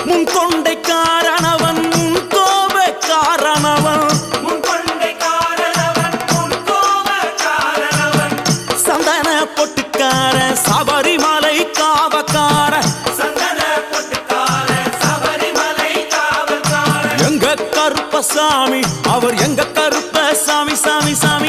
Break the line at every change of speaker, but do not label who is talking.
முன் கொண்டை காரணவன் முன் கோப காரணவன் சந்தன பொட்டுக்கார சபரிமலை காவக்கார எங்க கருப்பசாமி அவர் எங்க கருப்ப சாமி சாமி சாமி